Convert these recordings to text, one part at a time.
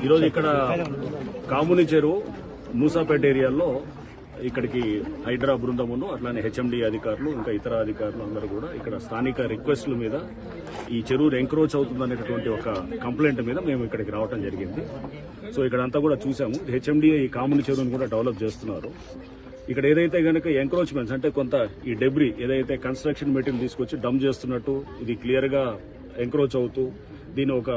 ఈరోజు ఇక్కడ కాముని చెరువు మూసాపేట ఏరియాలో ఇక్కడికి హైడ్రా బృందమును అట్లానే హెచ్ఎండి అధికారులు ఇంకా ఇతర అధికారులు అందరూ కూడా ఇక్కడ స్థానిక రిక్వెస్ట్ల మీద ఈ చెరువు ఎంక్రోచ్ అవుతుందనేటువంటి ఒక కంప్లైంట్ మీద మేము ఇక్కడికి రావడం జరిగింది. సో ఇక్కడ అంతా కూడా చూసాము. హెచ్ఎండి ఈ కాముని చెరువును కూడా డెవలప్ చేస్తున్నారు. ఇక్కడ ఏదైతే గనక ఎంక్రోచ్మెంట్స్ అంటే కొంత ఈ డెబ్రీ ఏదైతే కన్స్ట్రక్షన్ మెటీరియల్ తీసుకొచ్చి డంప్ చేస్తున్నట్టు ఇది క్లియర్ గా ఎంక్రోచ్ అవుతూ దీని ఒక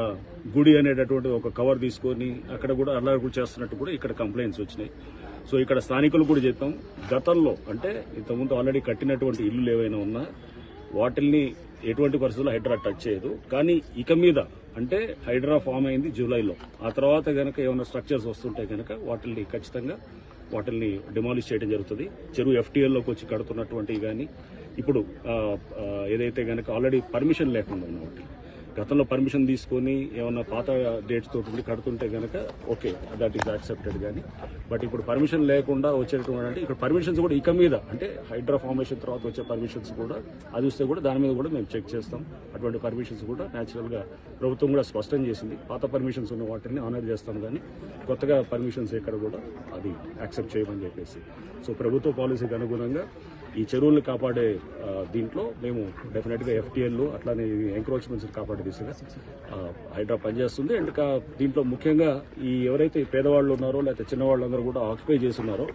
గుడి అనేటటువంటి ఒక కవర్ తీసుకొని అక్కడ కూడా అల్లరి చేస్తున్నట్టు కూడా ఇక్కడ కంప్లైంట్స్ వచ్చినాయి. సో ఇక్కడ స్థానికులు కూడా చెప్పాం, గతంలో అంటే ఇంతకుముందు ఆల్రెడీ కట్టినటువంటి ఇల్లులు ఏవైనా ఉన్నా వాటిల్ని ఎటువంటి పరిస్థితుల్లో హైడ్రా టచ్ చేయదు. కానీ ఇక మీద అంటే హైడ్రా ఫామ్ అయింది జూలైలో, ఆ తర్వాత గనక ఏమైనా స్ట్రక్చర్స్ వస్తుంటే గనక వాటిల్ని ఖచ్చితంగా వాటిల్ని డిమాలిష్ చేయడం జరుగుతుంది. చెరువు ఎఫ్టీఎల్లోకి వచ్చి కడుతున్నటువంటివి కానీ ఇప్పుడు ఏదైతే గనక ఆల్రెడీ పర్మిషన్ లేకుండా ఉన్న వాటి గతంలో పర్మిషన్ తీసుకొని ఏమన్నా పాత డేట్స్ తోటి కడుతుంటే గనక ఓకే, దట్ ఈస్ యాక్సెప్టెడ్. కానీ బట్ ఇప్పుడు పర్మిషన్ లేకుండా వచ్చేటువంటి అంటే ఇక్కడ పర్మిషన్స్ కూడా ఇక మీద అంటే హైడ్రా ఫార్మేషన్ తర్వాత వచ్చే పర్మిషన్స్ కూడా అది వస్తే కూడా దాని మీద కూడా మేము చెక్ చేస్తాం. అటువంటి పర్మిషన్స్ కూడా న్యాచురల్ గా ప్రభుత్వం కూడా స్పష్టం చేసింది. పాత పర్మిషన్స్ ఉన్న వాటిని ఆనర్ చేస్తాం, కానీ కొత్తగా పర్మిషన్స్ ఎక్కడ కూడా అది యాక్సెప్ట్ చేయమని చెప్పేసి. సో ప్రభుత్వ పాలసీకి అనుగుణంగా ఈ చెరువుల్ని కాపాడే దీంట్లో మేము డెఫినెట్ గా ఎఫ్టీఎల్ అట్లానే ఎంక్రోచ్మెంట్స్ కాపాడే దిశగా హైడ్రా పనిచేస్తుంది. అండ్ దీంట్లో ముఖ్యంగా ఈ ఎవరైతే పేదవాళ్ళు ఉన్నారో లేకపోతే చిన్నవాళ్ళందరూ కూడా ఆక్యుపై చేస్తున్నారో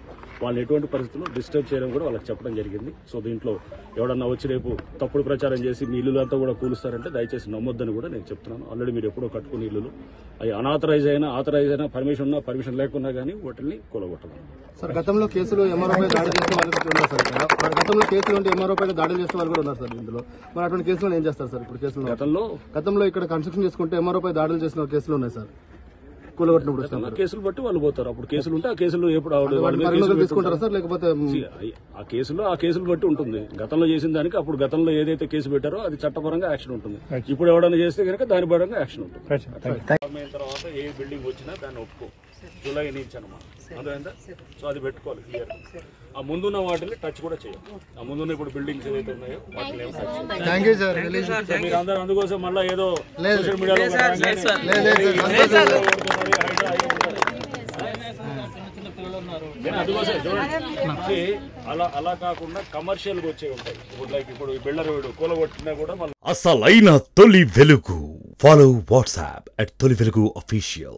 వాళ్ళని ఎటువంటి పరిస్థితుల్లో డిస్టర్బ్ చేయడం కూడా వాళ్ళకి చెప్పడం జరిగింది. సో దీంట్లో ఎవడన్నా వచ్చి రేపు తప్పుడు ప్రచారం చేసి మీ ఇల్లులంతా కూడా కూలుస్తారంటే దయచేసి నమ్మొద్దని కూడా నేను చెప్తున్నాను. ఆల్రెడీ మీరు ఎప్పుడో కట్టుకుని ఇల్లులు అవి అనాథరైజ్ అయినా ఆథరైజ్ అయినా పర్మిషన్ ఉన్నా పర్మిషన్ లేకున్నా కానీ వాటిని కూలగొట్టడం. సార్ గతంలో కేసులు ఎంఆర్ఓపై దాడి చేసే వాళ్ళు కూడా ఉన్నారు సార్. గతంలో కేసులు ఉంటే ఎంఆర్ఓపై దాడులు చేసే వాళ్ళు కూడా ఉన్నారు సార్. ఇందులో మరి అటువంటి కేసులు ఏం చేస్తారు సార్? ఇప్పుడు కేసులు గతంలో ఇక్కడ కన్స్ట్రక్షన్ చేసుకుంటే ఎంఆర్ఓపై దాడులు చేసిన కేసులు ఉన్నాయి సార్. కూలగొట్టినప్పుడు కేసులు బట్టి వాళ్ళు పోతారు. అప్పుడు కేసులు ఉంటే ఆ కేసులు ఎప్పుడు తీసుకుంటారా సార్? లేకపోతే ఆ కేసులు బట్టి ఉంటుంది. గతంలో చేసిన దానికి అప్పుడు గతంలో ఏదైతే కేసు పెట్టారో అది చట్టపరంగా యాక్షన్ ఉంటుంది. ఇప్పుడు ఎవరైనా చేస్తే కనుక దాని పరంగా యాక్షన్ ఉంటుంది. తర్వాత ఏ బిల్డింగ్ వచ్చినా దాన్ని ఒప్పుకో జూలై నుంచి అనమాట. అదేందా? సో అది పెట్టుకోవాలి క్లియర్. ఆ ముందున్న వాటిని టచ్ కూడా చేయాలి. ఆ ముందున్న ఇప్పుడు బిల్డింగ్స్ ఏదైతే ఉన్నాయో వాటిని ఏం టచ్ చేయాలి. మీరు అందరూ అందుకోసం మళ్ళీ ఏదో సోషల్ మీడియాలో అందుకోసం చూడండి, అలా కాకుండా కమర్షియల్ గా వచ్చే ఉంటాయి. ఇప్పుడు లైక్ ఇప్పుడు బిల్డర్ కూలగొట్టినా కూడా అసలైన తొలి వెలుగు. ఫాలో వాట్సాప్ @తొలి వెలుగు official.